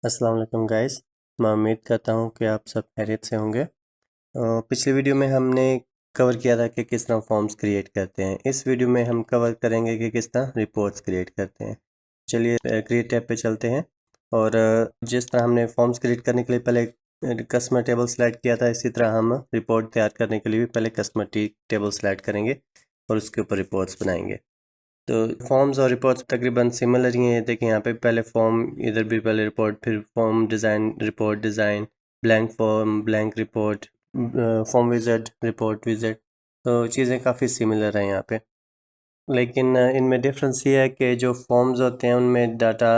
अस्सलाम वालेकुम गाइस। मैं उम्मीद करता हूँ कि आप सब खैरियत से होंगे। पिछली वीडियो में हमने कवर किया था कि किस तरह फॉर्म्स क्रिएट करते हैं। इस वीडियो में हम कवर करेंगे कि किस तरह रिपोर्ट्स क्रिएट करते हैं। चलिए क्रिएट टैब पे चलते हैं और जिस तरह हमने फॉर्म्स क्रिएट करने के लिए पहले कस्टमर टेबल सेलेक्ट किया था, इसी तरह हम रिपोर्ट तैयार करने के लिए भी पहले कस्टमर टेबल सेलेक्ट करेंगे और उसके ऊपर रिपोर्ट्स बनाएंगे। तो फॉर्म्स और रिपोर्ट्स तकरीबन सिमिलर ही हैं। देखिए यहाँ पे पहले फॉर्म, इधर भी पहले रिपोर्ट, फिर form design, report design, blank form, blank report, form visit, report visit. तो चीज़ें काफ़ी सिमिलर हैं यहाँ पे, लेकिन इनमें डिफरेंस ये है कि जो फॉर्म्स होते हैं उनमें डाटा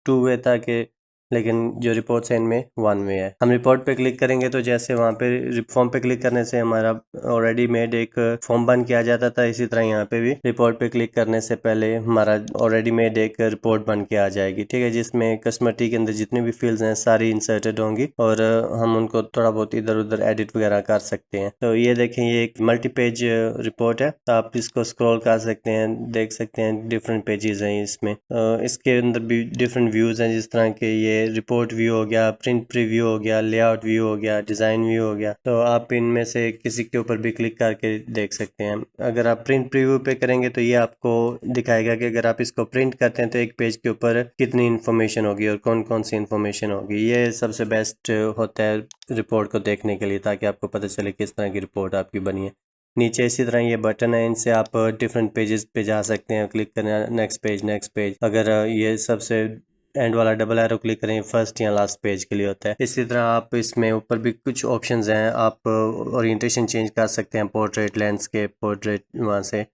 टू वे था कि, लेकिन जो रिपोर्ट्स हैं इनमें वन वे है। हम रिपोर्ट पे क्लिक करेंगे तो जैसे वहाँ पे फॉर्म पे क्लिक करने से हमारा ऑलरेडी मेड एक फॉर्म बन के आ जाता था, इसी तरह यहाँ पे भी रिपोर्ट पे क्लिक करने से पहले हमारा ऑलरेडी मेड एक रिपोर्ट बन के आ जाएगी, ठीक है, जिसमें कस्टमर टी के अंदर जितनी भी फील्ड्स हैं सारी इंसर्टेड होंगी और हम उनको थोड़ा बहुत इधर उधर एडिट वगैरह कर सकते हैं। तो ये देखें, ये एक मल्टी पेज रिपोर्ट है, तो आप इसको स्क्रॉल कर सकते हैं, देख सकते हैं डिफरेंट पेजेस हैं इसमें। इसके अंदर भी डिफरेंट व्यूज़ हैं, जिस तरह के ये रिपोर्ट व्यू हो गया, प्रिंट प्रीव्यू हो गया, लेआउट व्यू हो गया, डिज़ाइन व्यू हो गया। तो आप इनमें से किसी के ऊपर भी क्लिक करके देख सकते हैं। अगर आप प्रिंट प्रीव्यू पे करेंगे तो ये आपको दिखाएगा कि अगर आप इसको प्रिंट करते हैं तो एक पेज के ऊपर कितनी इन्फॉर्मेशन होगी और कौन कौन सी इन्फॉर्मेशन होगी। ये सबसे बेस्ट होता है रिपोर्ट को देखने के लिए, ताकि आपको पता चले किस तरह की रिपोर्ट आपकी बनी है। नीचे इसी तरह ये बटन है, इनसे आप डिफरेंट पेजेस पे जा सकते हैं, क्लिक करें नेक्स्ट पेज, नेक्स्ट पेज। अगर ये सबसे एंड वाला डबल एरो क्लिक करें, फर्स्ट या लास्ट पेज के लिए होता है। इसी तरह आप इसमें ऊपर भी कुछ ऑप्शंस हैं, आप ओरिएंटेशन चेंज कर सकते हैं, पोर्ट्रेट, लैंडस्केप, पोर्ट्रेट, वहाँ से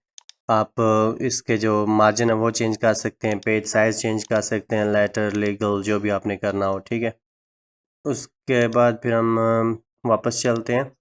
आप इसके जो मार्जिन है वो चेंज कर सकते हैं, पेज साइज चेंज कर सकते हैं, लेटर, लीगल, जो भी आपने करना हो, ठीक है। उसके बाद फिर हम वापस चलते हैं।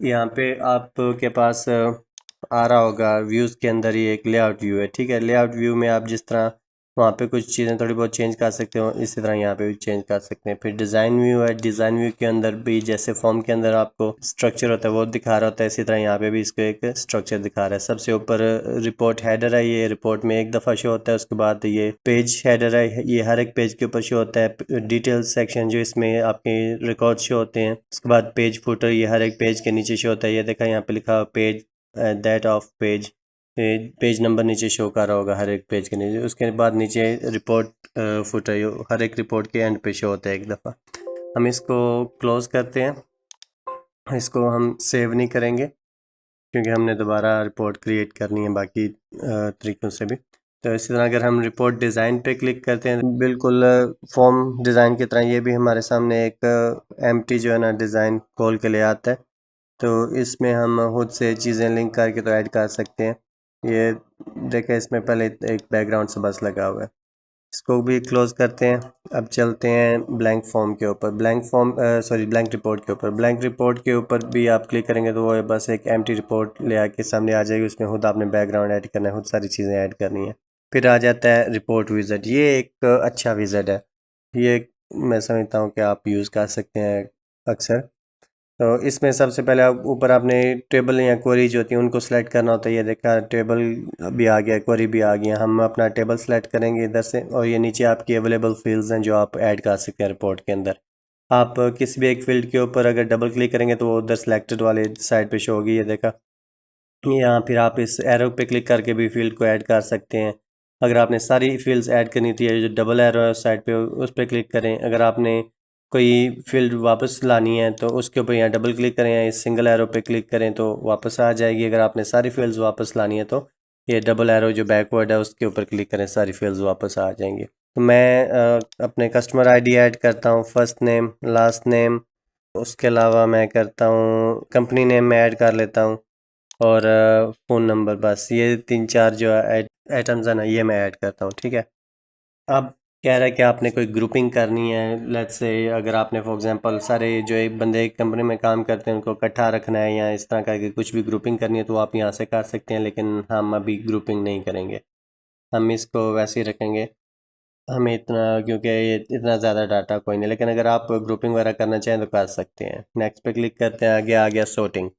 यहाँ पे आपके पास आ रहा होगा व्यूज़ के अंदर ही एक लेआउट व्यू है, ठीक है। लेआउट व्यू में आप जिस तरह वहाँ पे कुछ चीज़ें थोड़ी बहुत चेंज कर सकते हो, इसी तरह यहाँ पे भी चेंज कर सकते हैं। फिर डिज़ाइन व्यू है, डिज़ाइन व्यू के अंदर भी जैसे फॉर्म के अंदर आपको स्ट्रक्चर होता है वो दिखा रहा होता है, इसी तरह यहाँ पे भी इसको एक स्ट्रक्चर दिखा रहा है। सबसे ऊपर रिपोर्ट हेडर है, ये रिपोर्ट में एक दफ़ा शो होता है। उसके बाद ये पेज हेडर है, ये हर एक पेज के ऊपर शो होता है। डिटेल सेक्शन जो इसमें आपके रिकॉर्ड शो होते हैं। उसके बाद पेज फुटर, ये हर एक पेज के नीचे शो होता है। ये देखा यहाँ पे लिखा हुआ page that of page, page number नीचे शो कर रहा होगा हर एक पेज के नीचे। उसके बाद नीचे रिपोर्ट फुटर, हर एक रिपोर्ट के एंड पे शो होता है एक दफ़ा। हम इसको क्लोज करते हैं, इसको हम सेव नहीं करेंगे क्योंकि हमने दोबारा रिपोर्ट क्रिएट करनी है बाकी तरीक़ों से भी। तो इसी तरह अगर हम रिपोर्ट डिज़ाइन पे क्लिक करते हैं, बिल्कुल फॉर्म डिज़ाइन की तरह ये भी हमारे सामने एक एम्प्टी जो है ना डिज़ाइन खोल के ले आता है। तो इसमें हम खुद से चीज़ें लिंक करके तो ऐड कर सकते हैं। ये देखें, इसमें पहले एक बैकग्राउंड से बस लगा हुआ है, इसको भी क्लोज़ करते हैं। अब चलते हैं ब्लैंक फॉर्म के ऊपर, ब्लैंक रिपोर्ट के ऊपर। ब्लैंक रिपोर्ट के ऊपर भी आप क्लिक करेंगे तो वो बस एक एम्प्टी रिपोर्ट ले आके सामने आ जाएगी। उसमें खुद आपने बैकग्राउंड ऐड करना है, खुद सारी चीज़ें ऐड करनी है। फिर आ जाता है रिपोर्ट विज़िट। ये एक अच्छा विज़िट है, ये मैं समझता हूँ कि आप यूज़ कर सकते हैं अक्सर। तो इसमें सबसे पहले आप ऊपर आपने टेबल या क्वेरी जो होती है उनको सेलेक्ट करना होता है। ये देखा, टेबल भी आ गया, क्वेरी भी आ गया। हम अपना टेबल सेलेक्ट करेंगे इधर से, और ये नीचे आपकी अवेलेबल फील्ड्स हैं जो आप ऐड कर सकते हैं रिपोर्ट के अंदर। आप किसी भी एक फील्ड के ऊपर अगर डबल क्लिक करेंगे तो वो उधर सेलेक्टेड वाले साइड पे शो होगी, ये देखा। यहाँ फिर आप इस एरो पे क्लिक करके भी फील्ड को ऐड कर सकते हैं। अगर आपने सारी फील्ड्स ऐड करनी थी, जो डबल एरो है उस साइड पे, उस पर क्लिक करें। अगर आपने कोई फील्ड वापस लानी है तो उसके ऊपर यहाँ डबल क्लिक करें या इस सिंगल एरो पे क्लिक करें तो वापस आ जाएगी। अगर आपने सारी फील्ड्स वापस लानी है तो ये डबल एरो जो बैकवर्ड है उसके ऊपर क्लिक करें, सारी फील्ड्स वापस आ जाएंगी। तो मैं अपने कस्टमर आईडी ऐड करता हूँ, फर्स्ट नेम, लास्ट नेम। उसके अलावा मैं करता हूँ कंपनी नेम में ऐड कर लेता हूँ, और फ़ोन नंबर। बस ये 3-4 जो आइटम्स है ना, ये मैं ऐड करता हूँ, ठीक है। अब कह रहा है कि आपने कोई ग्रुपिंग करनी है, लेट्स से अगर आपने फॉर एग्जांपल सारे जो एक बंदे एक कंपनी में काम करते हैं उनको इकट्ठा रखना है या इस तरह का कि कुछ भी ग्रुपिंग करनी है तो आप यहाँ से कर सकते हैं, लेकिन हम अभी ग्रुपिंग नहीं करेंगे, हम इसको वैसे ही रखेंगे। हमें इतना, क्योंकि ये इतना ज़्यादा डाटा कोई नहीं, लेकिन अगर आप ग्रुपिंग वगैरह करना चाहें तो कर सकते हैं। नेक्स्ट पे क्लिक करते हैं, आगे आ गया सॉर्टिंग।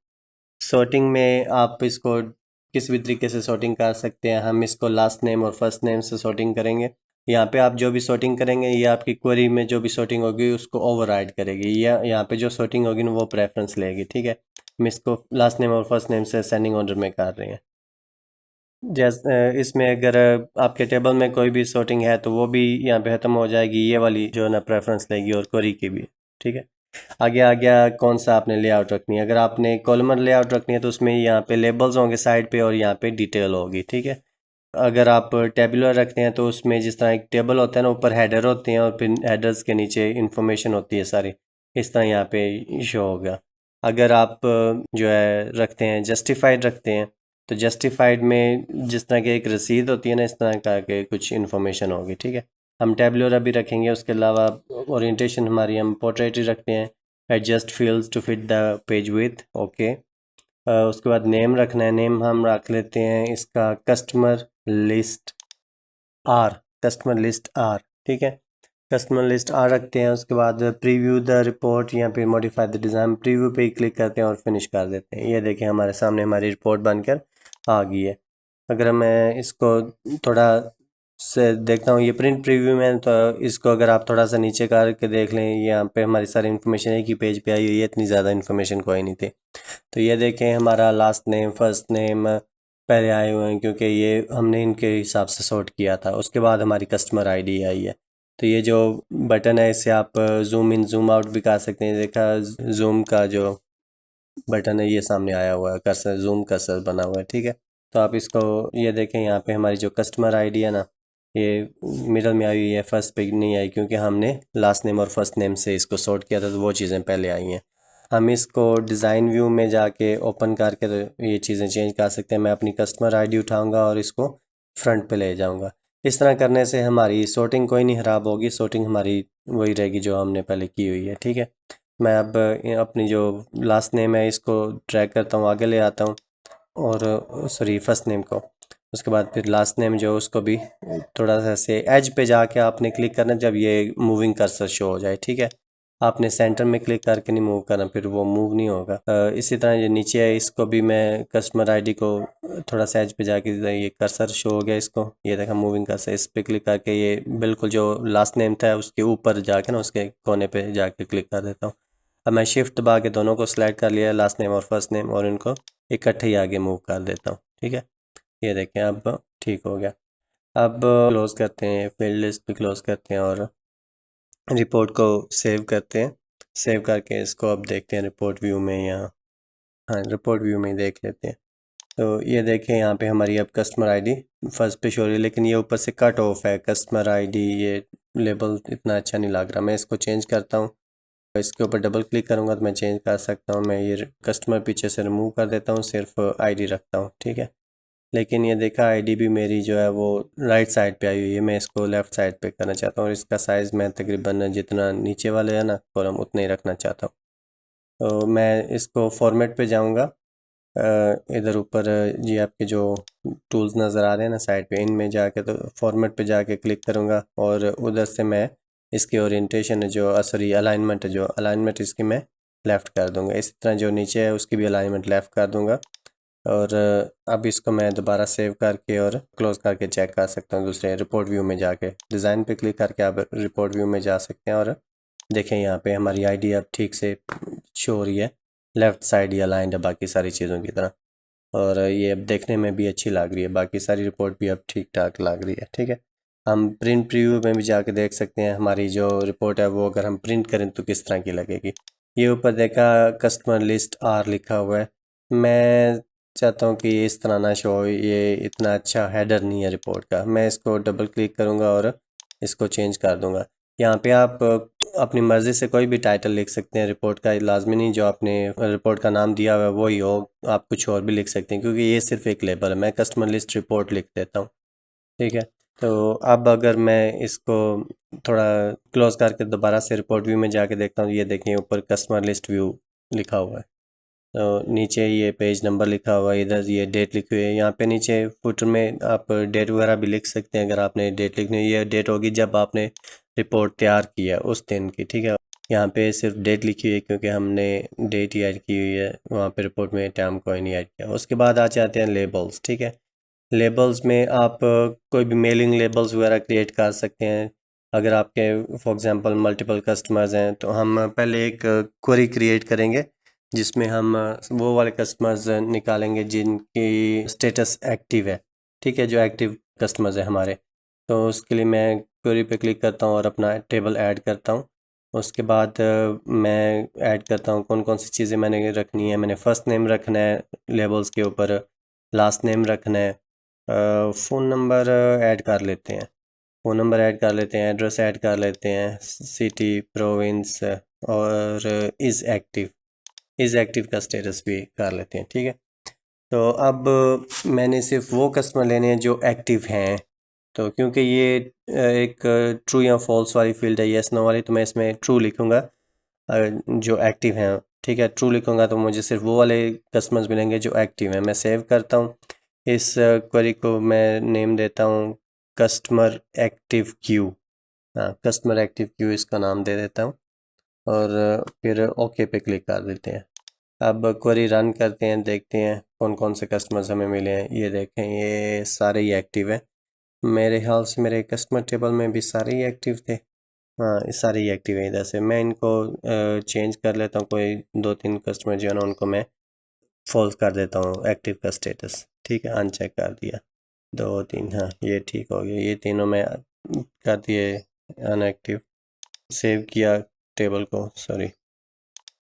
सॉर्टिंग में आप इसको किसी भी तरीके से सॉर्टिंग कर सकते हैं। हम इसको लास्ट नेम और फर्स्ट नेम से सॉर्टिंग करेंगे। यहाँ पे आप जो भी सॉर्टिंग करेंगे ये आपकी क्वेरी में जो भी सॉर्टिंग होगी उसको ओवरराइड करेगी, या यहाँ पे जो सॉर्टिंग होगी ना वो प्रेफरेंस लेगी। ठीक है, हम इसको लास्ट नेम और फर्स्ट नेम से असेंडिंग ऑर्डर में कर रहे हैं। जैसे इसमें अगर आपके टेबल में कोई भी सॉर्टिंग है तो वो भी यहाँ पे ख़त्म हो जाएगी, ये वाली जो है ना प्रेफरेंस लेगी, और क्वेरी की भी। ठीक है, आगे आ गया कौन सा आपने लेआउट रखनी है। अगर आपने कॉलमर लेआउट रखनी है तो उसमें यहाँ पे लेबल्स होंगे साइड पे और यहाँ पे डिटेल होगी। ठीक है, अगर आप टेबुलर रखते हैं तो उसमें जिस तरह एक टेबल होता है ना, ऊपर हेडर होते हैं और फिर हेडर्स के नीचे इंफॉर्मेशन होती है सारी, इस तरह यहाँ पे शो होगा। अगर आप जो है रखते हैं जस्टिफाइड रखते हैं तो जस्टिफाइड में जिस तरह की एक रसीद होती है ना, इस तरह का के कुछ इन्फॉर्मेशन होगी। ठीक है, हम टेबुलर अभी रखेंगे। उसके अलावा ओरिएंटेशन हमारी हम पोर्ट्रेट ही रखते हैं। Adjust fields to fit the page with, okay. उसके बाद नेम रखना है, नेम हम रख लेते हैं इसका customer list R, customer list R. ठीक है, कस्टमर लिस्ट आर रखते हैं। उसके बाद प्रीव्यू द रिपोर्ट या फिर मॉडिफाई द डिज़ाइन, प्रीव्यू पे ही क्लिक करते हैं और फिनिश कर देते हैं। ये देखें हमारे सामने हमारी रिपोर्ट बनकर आ गई है। अगर मैं इसको थोड़ा से देखता हूँ ये प्रिंट प्रीव्यू में, तो इसको अगर आप थोड़ा सा नीचे करके देख लें, यहाँ पे हमारी सारी इन्फॉर्मेशन एक ही पेज पे आई हुई है, इतनी ज़्यादा इन्फॉर्मेशन कोई नहीं थी। तो ये देखें हमारा लास्ट नेम फर्स्ट नेम पहले आए हुए हैं क्योंकि ये हमने इनके हिसाब से सॉर्ट किया था। उसके बाद हमारी कस्टमर आईडी आई है। तो ये जो बटन है इससे आप जूम इन जूम आउट भी कर सकते हैं। देखा जूम का जो बटन है ये सामने आया हुआ है, कर्सर जूम कर्सर बना हुआ है। ठीक है, तो आप इसको ये देखें यहाँ पे हमारी जो कस्टमर आईडी है ना, ये मिडल में आई हुई है, फर्स्ट पे नहीं आई क्योंकि हमने लास्ट नेम और फर्स्ट नेम से इसको सॉर्ट किया था, तो वो चीज़ें पहले आई हैं। हम इसको डिज़ाइन व्यू में जाके ओपन करके ये चीज़ें चेंज कर सकते हैं। मैं अपनी कस्टमर आईडी उठाऊंगा और इसको फ्रंट पे ले जाऊंगा। इस तरह करने से हमारी सॉर्टिंग कोई नहीं ख़राब होगी, सॉर्टिंग हमारी वही रहेगी जो हमने पहले की हुई है। ठीक है, मैं अब अपनी जो लास्ट नेम है इसको ड्रैग करता हूँ, आगे ले आता हूँ, और सॉरी फर्स्ट नेम को। उसके बाद फिर लास्ट नेम जो उसको भी थोड़ा सा से एज पे जाके आपने क्लिक करना जब ये मूविंग कर्सर शो हो जाए। ठीक है, आपने सेंटर में क्लिक करके नहीं मूव करना, फिर वो मूव नहीं होगा। इसी तरह ये नीचे है, इसको भी मैं कस्टमर आईडी को थोड़ा सा एज पे जाके ये कर्सर शो हो गया, इसको ये देखा मूविंग कर्सर, इस पे क्लिक करके ये बिल्कुल जो लास्ट नेम था उसके ऊपर जाके ना उसके कोने पे जाके क्लिक कर देता हूँ। अब मैं शिफ्ट दबा के दोनों को सिलेक्ट कर लिया, लास्ट नेम और फर्स्ट नेम, और इनको इकट्ठे ही आगे मूव कर देता हूँ। ठीक है, ये देखें अब ठीक हो गया। अब क्लोज़ करते हैं, फील्ड लिस्ट भी क्लोज़ करते हैं और रिपोर्ट को सेव करते हैं। सेव करके इसको अब देखते हैं रिपोर्ट व्यू में, या हाँ रिपोर्ट व्यू में ही देख लेते हैं। तो ये देखें यहाँ पे हमारी अब कस्टमर आईडी फर्स्ट पे शो हो रही है, लेकिन ये ऊपर से कट ऑफ है कस्टमर आईडी, ये लेबल इतना अच्छा नहीं लग रहा। मैं इसको चेंज करता हूँ, इसके ऊपर डबल क्लिक करूँगा तो मैं चेंज कर सकता हूँ। मैं ये कस्टमर पीछे से रिमूव कर देता हूँ, सिर्फ आईडी रखता हूँ। ठीक है, लेकिन ये देखा आईडी भी मेरी जो है वो राइट साइड पे आई हुई है, मैं इसको लेफ़्ट साइड पे करना चाहता हूँ, और इसका साइज़ मैं तकरीबन जितना नीचे वाले है ना कॉलम उतना ही रखना चाहता हूँ। तो मैं इसको फॉर्मेट पे जाऊँगा, इधर ऊपर ये आपके जो टूल्स नज़र आ रहे हैं ना साइड पे, इनमें जाके तो फॉर्मेट पे जाके क्लिक करूँगा, और उधर से मैं इसकी ओरिएंटेशन है जो सॉरी अलाइनमेंट है, जो अलाइनमेंट इसकी मैं लेफ़्ट कर दूँगा। इसी तरह जो नीचे है उसकी भी अलाइनमेंट लेफ़्ट कर दूँगा। और अब इसको मैं दोबारा सेव करके और क्लोज़ करके चेक कर सकता हूँ दूसरे रिपोर्ट व्यू में जाके। डिज़ाइन पे क्लिक करके आप रिपोर्ट व्यू में जा सकते हैं और देखें यहाँ पे हमारी आईडी अब ठीक से शो हो रही है, लेफ़्ट साइड ही अलाइंड है बाकी सारी चीज़ों की तरह, और ये अब देखने में भी अच्छी लग रही है। बाकी सारी रिपोर्ट भी अब ठीक ठाक लग रही है। ठीक है, हम प्रिंट प्रीव्यू में भी जाके देख सकते हैं हमारी जो रिपोर्ट है वो अगर हम प्रिंट करें तो किस तरह की लगेगी। ये ऊपर देखा कस्टमर लिस्ट आर लिखा हुआ है, मैं चाहता हूँ कि इस तरह ना शो हो, ये इतना अच्छा हेडर नहीं है रिपोर्ट का। मैं इसको डबल क्लिक करूँगा और इसको चेंज कर दूँगा। यहाँ पे आप अपनी मर्ज़ी से कोई भी टाइटल लिख सकते हैं रिपोर्ट का, लाजमी नहीं जो आपने रिपोर्ट का नाम दिया हुआ है वही हो, आप कुछ और भी लिख सकते हैं क्योंकि ये सिर्फ एक लेबल है। मैं कस्टमर लिस्ट रिपोर्ट लिख देता हूँ। ठीक है, तो अब अगर मैं इसको थोड़ा क्लोज करके दोबारा से रिपोर्ट व्यू में जाके देखता हूँ, ये देखिए ऊपर कस्टमर लिस्ट व्यू लिखा हुआ है, तो नीचे ये पेज नंबर लिखा हुआ है, इधर ये डेट लिखी हुई है। यहाँ पे नीचे फुटर में आप डेट वगैरह भी लिख सकते हैं अगर आपने डेट लिखनी है। ये डेट होगी जब आपने रिपोर्ट तैयार की है उस दिन की। ठीक है, यहाँ पे सिर्फ डेट लिखी हुई है क्योंकि हमने डेट ही ऐड की हुई है, वहाँ पे रिपोर्ट में टाइम कोई नहीं ऐड किया। उसके बाद आ जाते हैं लेबल्स। ठीक है, लेबल्स में आप कोई भी मेलिंग लेबल्स वगैरह क्रिएट कर सकते हैं। अगर आपके फॉर एग्जांपल मल्टीपल कस्टमर्स हैं तो हम पहले एक क्वेरी क्रिएट करेंगे जिसमें हम वो वाले कस्टमर्स निकालेंगे जिनकी स्टेटस एक्टिव है, ठीक है, जो एक्टिव कस्टमर्स है हमारे। तो उसके लिए मैं क्वेरी पे क्लिक करता हूँ और अपना टेबल ऐड करता हूँ। उसके बाद मैं ऐड करता हूँ कौन कौन सी चीज़ें मैंने रखनी है। मैंने फ़र्स्ट नेम रखना है लेबल्स के ऊपर, लास्ट नेम रखना है, फ़ोन नंबर ऐड कर लेते हैं, फ़ोन नंबर ऐड कर लेते हैं, एड्रेस ऐड कर लेते हैं, सिटी, प्रोविंस और इज़ एक्टिव का स्टेटस भी कर लेते हैं, ठीक है। तो अब मैंने सिर्फ वो कस्टमर लेने हैं जो एक्टिव हैं। तो क्योंकि ये एक ट्रू या फॉल्स वाली फील्ड है, येस नो वाली, तो मैं इसमें ट्रू लिखूँगा जो एक्टिव हैं, ठीक है। ट्रू लिखूँगा तो मुझे सिर्फ वो वाले कस्टमर्स मिलेंगे जो एक्टिव हैं। मैं सेव करता हूँ इस क्वेरी को, मैं नेम देता हूँ कस्टमर एक्टिव क्यू। हाँ, कस्टमर एक्टिव क्यू इसका नाम दे देता हूँ और फिर ओके पे क्लिक कर देते हैं। अब क्वेरी रन करते हैं, देखते हैं कौन कौन से कस्टमर्स हमें मिले हैं। ये देखें, ये सारे ही एक्टिव हैं। मेरे ख्याल से मेरे कस्टमर टेबल में भी सारे ही एक्टिव थे। हाँ, ये सारे ही एक्टिव हैं। इधर से मैं इनको चेंज कर लेता हूँ, कोई 2-3 कस्टमर जो है ना उनको मैं फॉल्स कर देता हूँ एक्टिव का स्टेटस, ठीक है, अनचेक कर दिया। 2-3, हाँ ये ठीक हो गया। ये तीनों मैं कर दिए अनएक्टिव। सेव किया टेबल को, सॉरी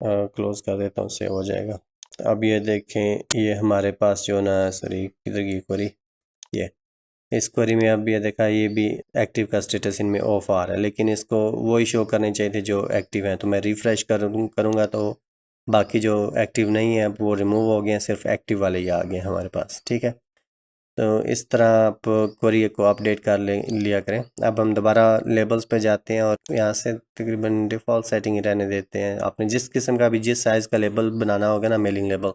क्लोज कर देता हूँ, सेव हो जाएगा। अब ये देखें, ये हमारे पास जो ना, सॉरी किधर की क्वेरी, ये इस क्वेरी में अब ये देखा, ये भी एक्टिव का स्टेटस इनमें ऑफ आ रहा है, लेकिन इसको वही शो करने चाहिए थे जो एक्टिव हैं। तो मैं रिफ़्रेश करूँगा तो बाकी जो एक्टिव नहीं है अब वो रिमूव हो गए हैं, सिर्फ एक्टिव वाले ही आ गए हैं हमारे पास, ठीक है। तो इस तरह आप क्वेरी को अपडेट कर लिया करें। अब हम दोबारा लेबल्स पे जाते हैं और यहाँ से तकरीबन डिफ़ॉल्ट सेटिंग ही रहने देते हैं। आपने जिस किस्म का भी जिस साइज़ का लेबल बनाना होगा ना, मेलिंग लेबल,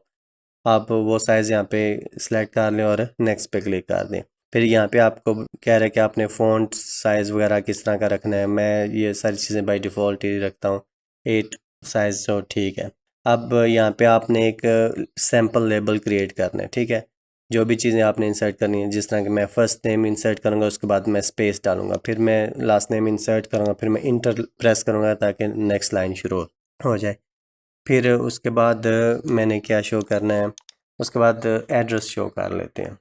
आप वो साइज़ यहाँ पे सिलेक्ट कर लें और नेक्स्ट पे क्लिक कर दें। फिर यहाँ पे आपको कह रहा है कि आपने फ़ॉन्ट साइज़ वगैरह किस तरह का रखना है। मैं ये सारी चीज़ें बाय डिफ़ॉल्ट ही रखता हूँ 8 साइज़, तो ठीक है। अब यहाँ पे आपने एक सैम्पल लेबल क्रिएट करना है, ठीक है। जो भी चीज़ें आपने इंसर्ट करनी है, जिस तरह कि मैं फ़र्स्ट नेम इंसर्ट करूँगा, उसके बाद मैं स्पेस डालूँगा, फिर मैं लास्ट नेम इंसर्ट करूँगा, फिर मैं इंटर प्रेस करूँगा ताकि नेक्स्ट लाइन शुरू हो जाए। फिर उसके बाद मैंने क्या शो करना है, उसके बाद एड्रेस शो कर लेते हैं।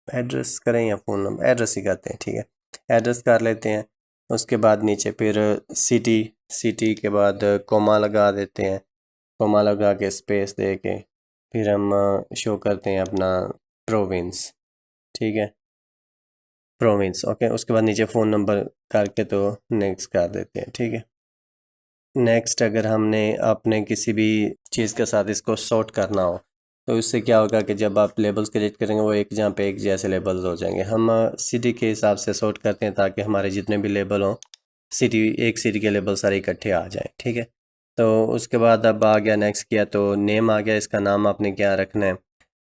एड्रेस करें या फ़ोन नंबर, एड्रेस ही करते हैं, ठीक है, एड्रेस कर लेते हैं। उसके बाद नीचे फिर सिटी, सिटी के बाद कोमा लगा देते हैं, कोमा लगा के स्पेस दे के फिर हम शो करते हैं अपना प्रोविंस, ठीक है, प्रोविंस, ओके। उसके बाद नीचे फ़ोन नंबर करके तो नेक्स्ट कर देते हैं, ठीक है। नेक्स्ट अगर हमने अपने किसी भी चीज़ के साथ इसको सॉर्ट करना हो तो इससे क्या होगा कि जब आप लेबल्स क्रिएट करेंगे वो एक जहाँ पे एक जैसे लेबल्स हो जाएंगे। हम सिटी के हिसाब से सॉर्ट करते हैं ताकि हमारे जितने भी लेबल हों, सिटी, एक सिटी के लेबल सारे इकट्ठे आ जाएं, ठीक है। तो उसके बाद अब आ गया, नेक्स्ट किया तो नेम आ गया। इसका नाम आपने क्या रखना है,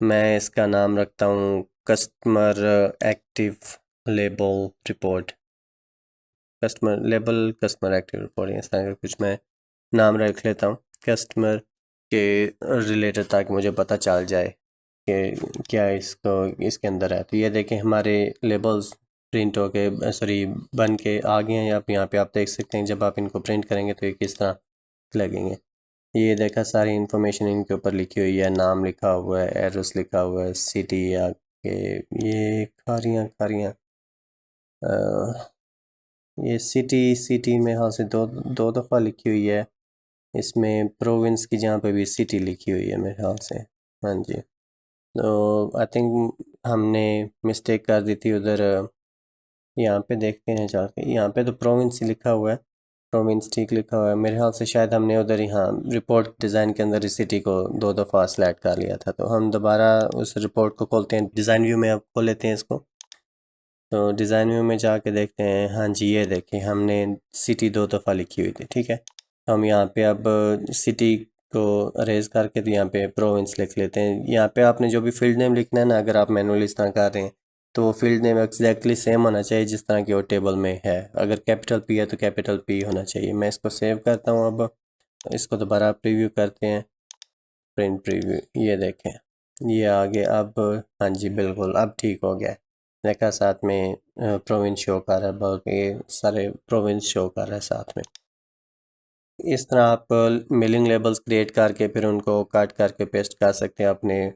मैं इसका नाम रखता हूँ customer active label report, customer label, customer active report, इस तरह का कुछ मैं नाम रख लेता हूँ कस्टमर के रिलेटेड, ताकि मुझे पता चल जाए कि क्या इसको इसके अंदर है। तो ये देखें, हमारे लेबल्स प्रिंट हो के, सॉरी बन के आ गए हैं। आप यहाँ पे आप देख सकते हैं जब आप इनको प्रिंट करेंगे तो ये किस तरह लगेंगे। ये देखा, सारी इन्फॉर्मेशन इनके ऊपर लिखी हुई है, नाम लिखा हुआ है, एड्रेस लिखा हुआ है, सिटी या के, ये खारियाँ खारियाँ, ये सिटी, सिटी में हाँ से दो दो दफ़ा लिखी हुई है। इसमें प्रोविंस की जहाँ पे भी सिटी लिखी हुई है मेरे ख्याल से, हाँ जी। तो आई थिंक हमने मिस्टेक कर दी थी उधर। यहाँ पे देखते हैं जाके, यहाँ पे तो प्रोविंस ही लिखा हुआ है, प्रोविंस ठीक लिखा हुआ है मेरे ख्याल से। शायद हमने उधर ही, हाँ, रिपोर्ट डिज़ाइन के अंदर इस सिटी को 2 दफ़ा सेलेक्ट कर लिया था। तो हम दोबारा उस रिपोर्ट को खोलते हैं, डिज़ाइन व्यू में अब खोल लेते हैं इसको। तो डिज़ाइन व्यू में जाके देखते हैं, हाँ जी, ये देखें हमने सिटी 2 दफ़ा लिखी हुई थी, ठीक है। हम यहाँ पे अब सिटी को अरेज करके तो यहाँ पे प्रोविंस लिख लेते हैं। यहाँ पे आपने जो भी फील्ड नेम लिखना है ना, अगर आप मैनुअली इस तरह कर रहे हैं तो वो फील्ड नेम एग्जैक्टली सेम होना चाहिए जिस तरह की वो टेबल में है। अगर कैपिटल पी है तो कैपिटल पी होना चाहिए। मैं इसको सेव करता हूँ। अब इसको दोबारा प्रीव्यू करते हैं, प्रिंट प्रीव्यू, ये देखें ये आगे अब, हाँ जी बिल्कुल अब ठीक हो गया है। देखा साथ में प्रोविंस शो कर रहा है, बाकी सारे प्रोविंस शो कर रहा है साथ में। इस तरह आप मेलिंग लेबल्स क्रिएट करके फिर उनको कट करके पेस्ट कर सकते हैं अपने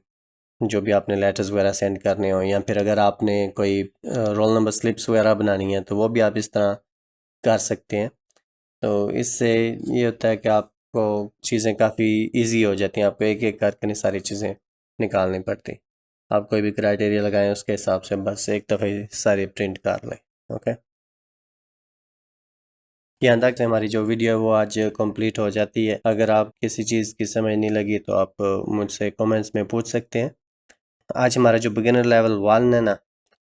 जो भी आपने लेटर्स वगैरह सेंड करने हो, या फिर अगर आपने कोई रोल नंबर स्लिप्स वगैरह बनानी है तो वो भी आप इस तरह कर सकते हैं। तो इससे ये होता है कि आपको चीज़ें काफ़ी इजी हो जाती हैं, आपको एक एक करके नहीं सारी चीज़ें निकालनी पड़ती। आप कोई भी क्राइटेरिया लगाएं उसके हिसाब से बस एक दफ़े सारी प्रिंट कर लें। ओके, यहाँ तक से हमारी जो वीडियो है वो आज कंप्लीट हो जाती है। अगर आप किसी चीज़ की समझ नहीं लगी तो आप मुझसे कमेंट्स में पूछ सकते हैं। आज हमारा जो बिगिनर लेवल 1 है ना,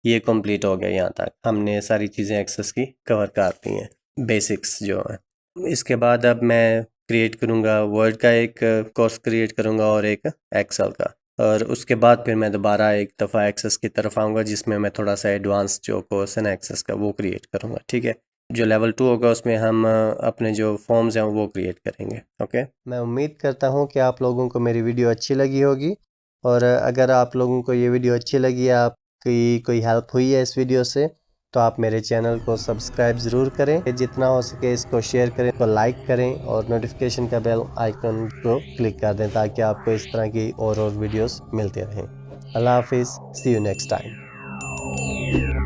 ये कंप्लीट हो गया। यहाँ तक हमने सारी चीज़ें एक्सेस की कवर कर दी हैं, बेसिक्स जो है। इसके बाद अब मैं क्रिएट करूँगा वर्ड का एक कोर्स क्रिएट करूँगा और एक एक्सेल का, और उसके बाद फिर मैं दोबारा एक दफ़ा एक्सेस की तरफ आऊँगा जिसमें मैं थोड़ा सा एडवांस जो कोर्स है ना एक्सेस का वो क्रिएट करूँगा। ठीक है, जो लेवल 2 होगा उसमें हम अपने जो फॉर्म्स हैं वो क्रिएट करेंगे। ओके, मैं उम्मीद करता हूँ कि आप लोगों को मेरी वीडियो अच्छी लगी होगी, और अगर आप लोगों को ये वीडियो अच्छी लगी, आपकी कोई हेल्प हुई है इस वीडियो से, तो आप मेरे चैनल को सब्सक्राइब ज़रूर करें। जितना हो सके इसको शेयर करें, तो लाइक करें और नोटिफिकेशन का बेल आइकन को क्लिक कर दें ताकि आपको इस तरह की और वीडियोस मिलते रहें। अल्लाह हाफिज़, सी यू नेक्स्ट टाइम।